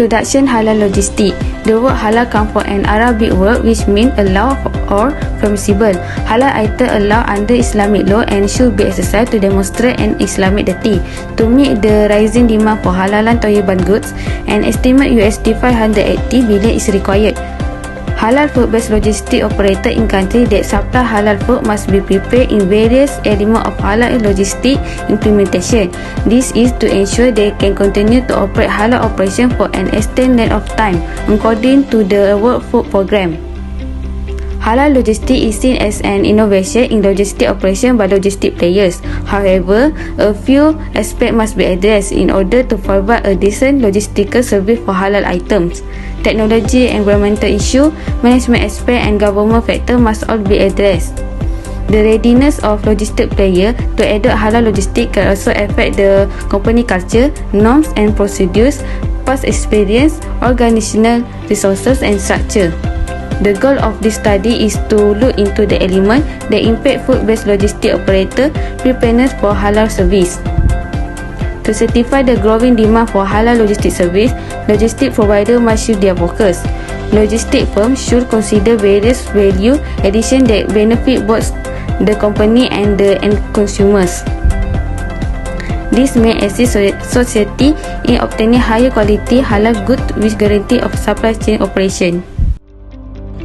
Introduction Halal Logistics. The word halal comes from an Arabic word which means allowed or permissible. Halal item allowed under Islamic law and should be exercised to demonstrate an Islamic deity. To meet the rising demand for halalan Thayyiban goods, an estimate USD 580 billion is required. Halal food-based logistic operator in country that supply halal food must be prepared in various elements of halal logistic implementation. This is to ensure they can continue to operate halal operation for an extended length of time according to the World Food Programme. Halal logistics is seen as an innovation in logistic operation by logistic players. However, a few aspects must be addressed in order to provide a decent logistical service for halal items. Technology, environmental issue, management aspect and government factor must all be addressed. The readiness of logistic player to adopt halal logistics can also affect the company culture, norms and procedures, past experience, organizational resources and structure. The goal of this study is to look into the element that impact food-based logistic operator preparedness for halal service. To satisfy the growing demand for halal logistic service, logistic provider must shift their focus. Logistic firms should consider various value addition that benefit both the company and the end consumers. This may assist society in obtaining higher quality halal goods with guarantee of supply chain operation.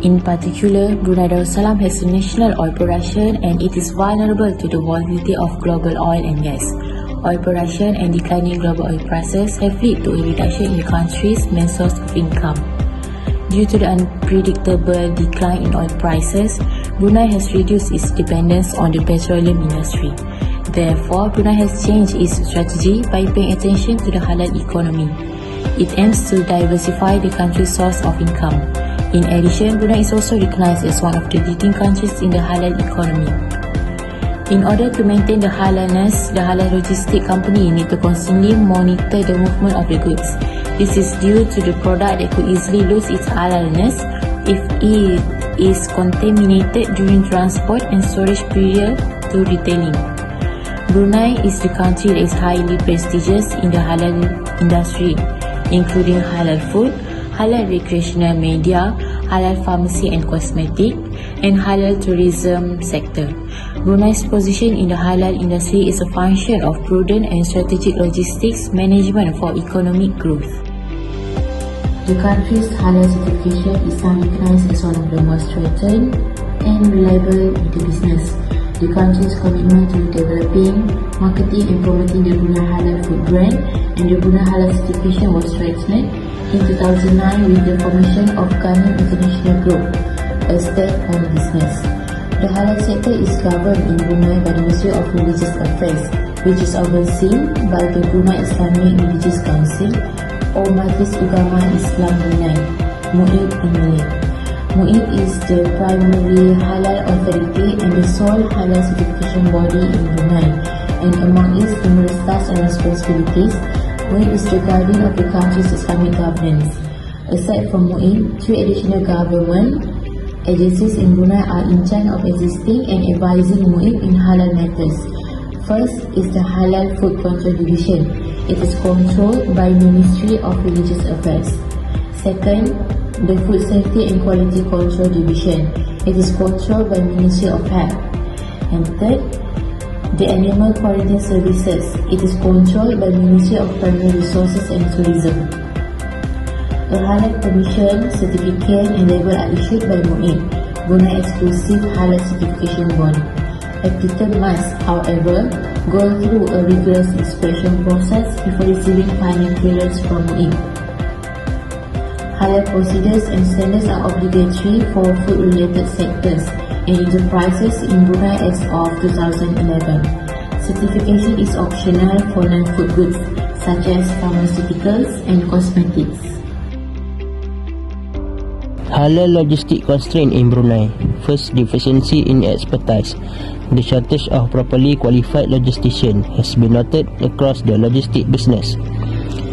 In particular, Brunei Darussalam has a national oil production and it is vulnerable to the volatility of global oil and gas. Oil production and declining global oil prices have led to a reduction in the country's main source of income. Due to the unpredictable decline in oil prices, Brunei has reduced its dependence on the petroleum industry. Therefore, Brunei has changed its strategy by paying attention to the halal economy. It aims to diversify the country's source of income. In addition, Brunei is also recognized as one of the leading countries in the halal economy. In order to maintain the halalness, the halal logistic company need to constantly monitor the movement of the goods. This is due to the product that could easily lose its halalness if it is contaminated during transport and storage period to retailing. Brunei is the country that is highly prestigious in the halal industry, including halal food, halal recreational media, halal pharmacy and cosmetic, and halal tourism sector. Brunei's position in the halal industry is a function of prudent and strategic logistics management for economic growth. The country's halal certification is now recognized as one of the most threatened and reliable in the business. The country's commitment to developing, marketing and promoting the Brunei Halal food brand and the Brunei Halal certification was strengthened in 2009 with the formation of Canon International Group, a state-owned business. The halal sector is governed in Brunei by the Ministry of Religious Affairs, which is overseen by the Brunei Islamic Religious Council or Majlis Ugama Islam Brunei, MUIB in Malay. MUIB is the primary halal authority and the sole halal certification body in Brunei, and among its numerous tasks and responsibilities, MUIB is the guardian of the country's Islamic governance. Aside from MUIB, 3 additional government agencies in Brunei are in charge of assisting and advising MUIB in halal matters. First is the Halal Food Control Division. It is controlled by Ministry of Religious Affairs. Second, the Food Safety and Quality Control Division. It is controlled by Ministry of Health. And third, the Animal Quarantine Services. It is controlled by Ministry of Primary Resources and Tourism. A halal permission, certificate and label are issued by MUIB, Brunei Exclusive Halal Certification Board. Applicant must, however, go through a rigorous inspection process before receiving final clearance from MUIB. Halal procedures and standards are obligatory for food-related sectors and enterprises in Brunei as of 2011. Certification is optional for non-food goods such as pharmaceuticals and cosmetics. Halal logistic constraint in Brunei. First, deficiency in expertise. The shortage of properly qualified logisticians has been noted across the logistic business,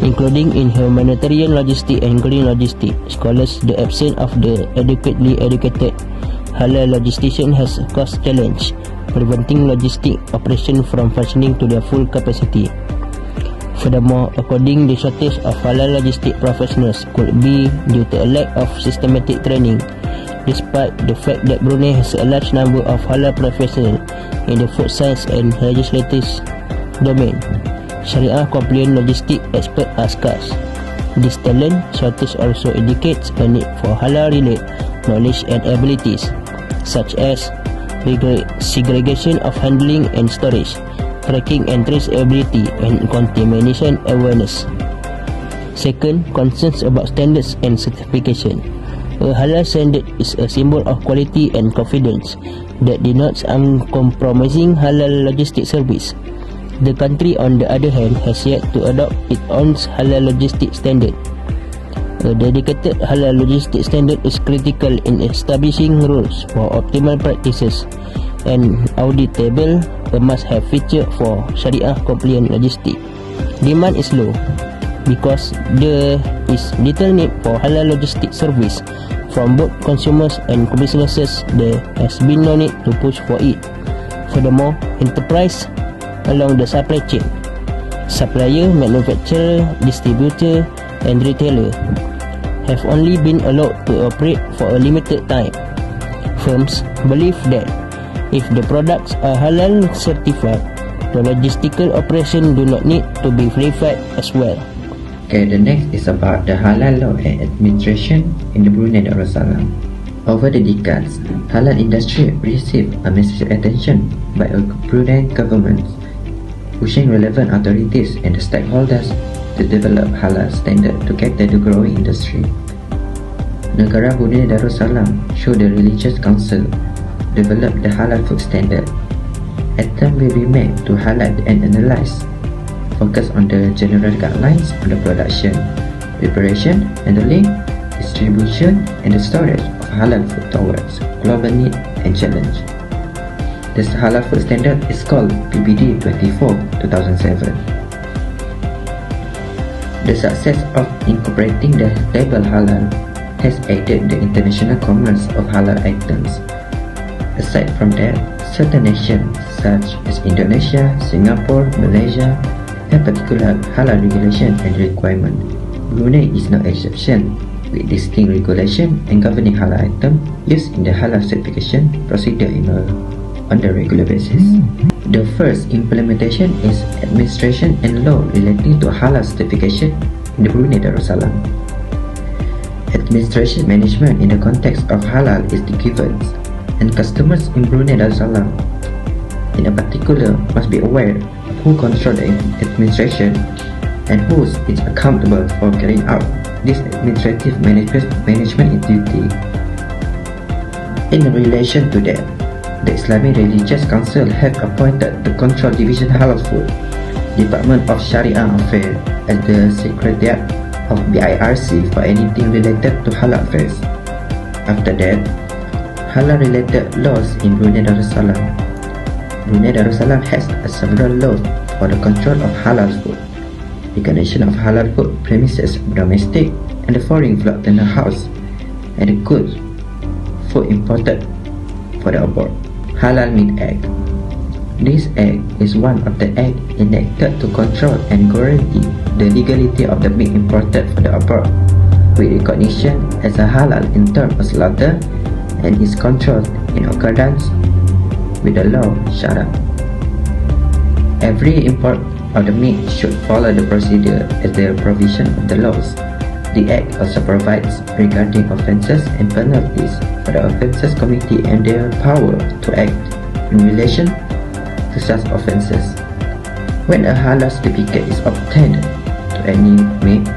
including in humanitarian logistics and green logistics. Scholars, the absence of the adequately educated halal logistician has caused challenge, preventing logistic operation from functioning to their full capacity. Furthermore, according the shortage of halal logistic professionals could be due to a lack of systematic training, despite the fact that Brunei has a large number of halal professionals in the food science and legislative domain. Sharia compliant logistic experts are scarce. This talent shortage also indicates a need for halal-related knowledge and abilities, such as segregation of handling and storage, tracking and traceability, and contamination awareness. Second, concerns about standards and certification. A halal standard is a symbol of quality and confidence that denotes uncompromising halal logistic service. The country, on the other hand, has yet to adopt its own halal logistic standard. A dedicated halal logistic standard is critical in establishing rules for optimal practices and auditable, a must-have feature for Sharia-compliant logistic. Demand is low because there is little need for halal logistic service from both consumers and businesses. There has been no need to push for it. Furthermore, enterprise along the supply chain, supplier, manufacturer, distributor, and retailer, have only been allowed to operate for a limited time. Firms believe that if the products are halal certified, the logistical operation do not need to be verified as well. Okay, the next is about the halal law and administration in the Brunei Darussalam. Over the decades, halal industry received a massive attention by a Brunei government, pushing relevant authorities and the stakeholders to develop halal standard to cater the growing industry. Negara Brunei Darussalam, through the Religious Council, developed the halal food standard. Attempts will be made to highlight and analyze, focus on the general guidelines on the production, preparation, handling, distribution, and the storage of halal food towards global need and challenge. This halal food standard is called PBD 24/2007. The success of incorporating the label halal has aided the international commerce of halal items. Aside from that, certain nations such as Indonesia, Singapore, Malaysia have particular halal regulation and requirement. Brunei is no exception, with distinct regulation and governing halal item used in the halal certification procedure on the regular basis. The first implementation is administration and law relating to halal certification in the Brunei Darussalam. Administration management in the context of halal is given, and customers in Brunei Darussalam in a particular must be aware of who controls the administration and who is accountable for carrying out this administrative management duty. In relation to that, the Islamic Religious Council have appointed the Control Division Halal Food, Department of Sharia Affairs as the Secretariat of BIRC for anything related to halal affairs. After that, halal-related laws in Brunei Darussalam. Brunei Darussalam has several laws for the control of halal food, recognition of halal food premises, domestic and the foreign flock in the house, and the goods food imported for the abroad. Halal Meat Act. This act is one of the acts enacted to control and guarantee the legality of the meat imported for the abroad, with recognition as a halal in terms of slaughter and is controlled in accordance with the law Sharia. Every import of the meat should follow the procedure as the provision of the laws. The Act also provides regarding offences and penalties for the offences committee and their power to act in relation to such offences. When a halal certificate is obtained to any meat,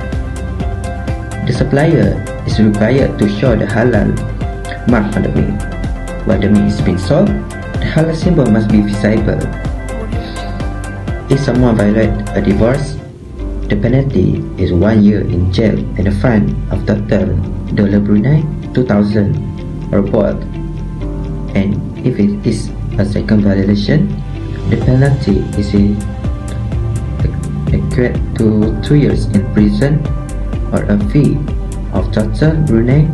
the supplier is required to show the halal mark on the meat. While the meat is being sold, the halal symbol must be visible. If someone violates a divorce, the penalty is 1 year in jail and a fine of total $Brunei 2,000 or both. And if it is a second violation, the penalty is equate to 2 years in prison or a fee of total Brunei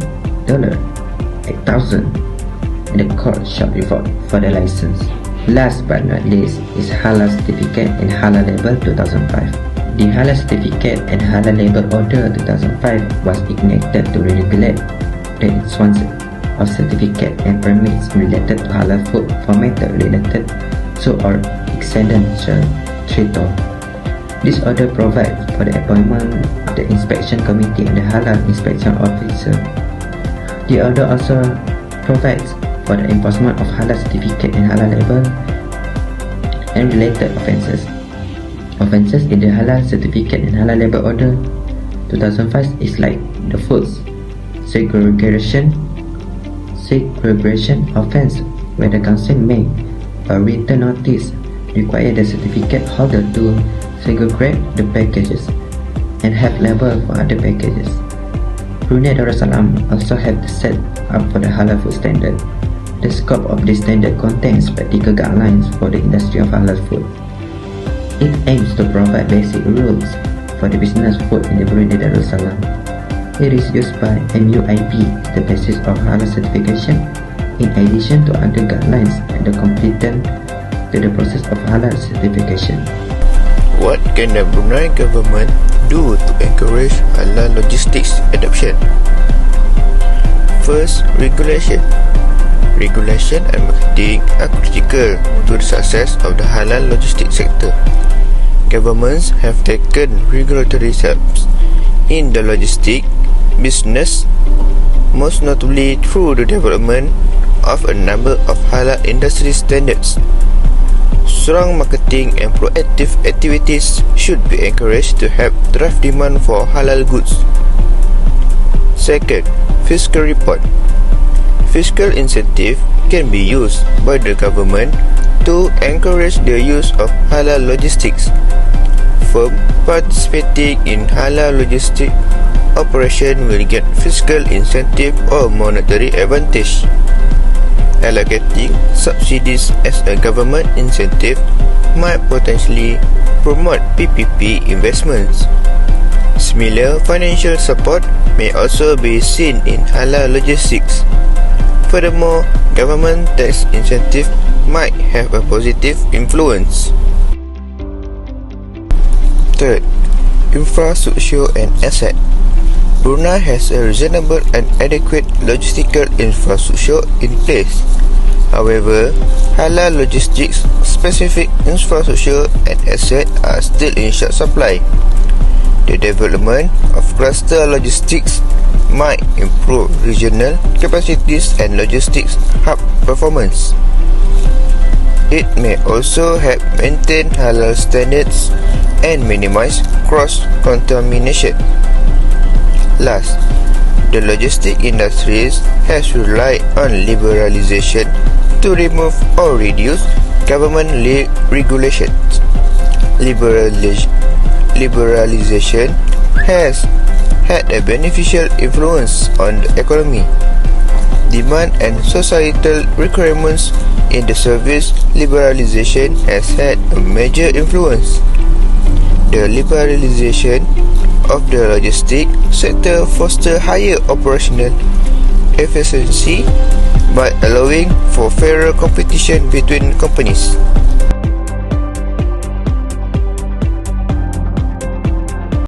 $8,000, and the court shall revoke for the license. Last but not least is Halal Certificate and Halal Label 2005. The Halal Certificate and Halal Label Order 2005 was enacted to regulate the issuance of certificate and permits related to halal food for matters related to or exceedential treaty. This order provides for the appointment of the inspection committee and the halal inspection officer. The order also provides for the enforcement of halal certificate and halal label and related offences. Offences in the Halal Certificate and Halal Label Order 2005 is like the foods segregation offence, where the council may, by written notice, require the certificate holder to segregate the packages and have label for other packages. Brunei Darussalam also have set up for the halal food standard. The scope of this standard contains practical guidelines for the industry of halal food. It aims to provide basic rules for the business food in the Brunei Darussalam. It is used by MUIP as the basis of halal certification, in addition to other guidelines and the competent to the process of halal certification. What can the Brunei government do to encourage halal logistics adoption? First, regulation. Regulation and marketing are critical to the success of the halal logistics sector. Governments have taken regulatory steps in the logistics business, most notably through the development of a number of halal industry standards. Strong marketing and proactive activities should be encouraged to help drive demand for halal goods. Second, fiscal report. Fiscal incentive can be used by the government to encourage the use of halal logistics. Firms participating in halal logistic operation will get fiscal incentive or monetary advantage. Allocating subsidies as a government incentive might potentially promote PPP investments. Similar financial support may also be seen in halal logistics. Furthermore, government tax incentive might have a positive influence. Third, infrastructure and asset. Brunei has a reasonable and adequate logistical infrastructure in place. However, halal logistics specific infrastructure and assets are still in short supply. The development of cluster logistics might improve regional capacities and logistics hub performance. It may also help maintain halal standards and minimize cross-contamination. Last, the logistic industries has relied on liberalization to remove or reduce government regulations. Liberalization has had a beneficial influence on the economy. Demand and societal requirements in the service liberalization has had a major influence. The liberalization of the logistic sector foster higher operational efficiency by allowing for fairer competition between companies.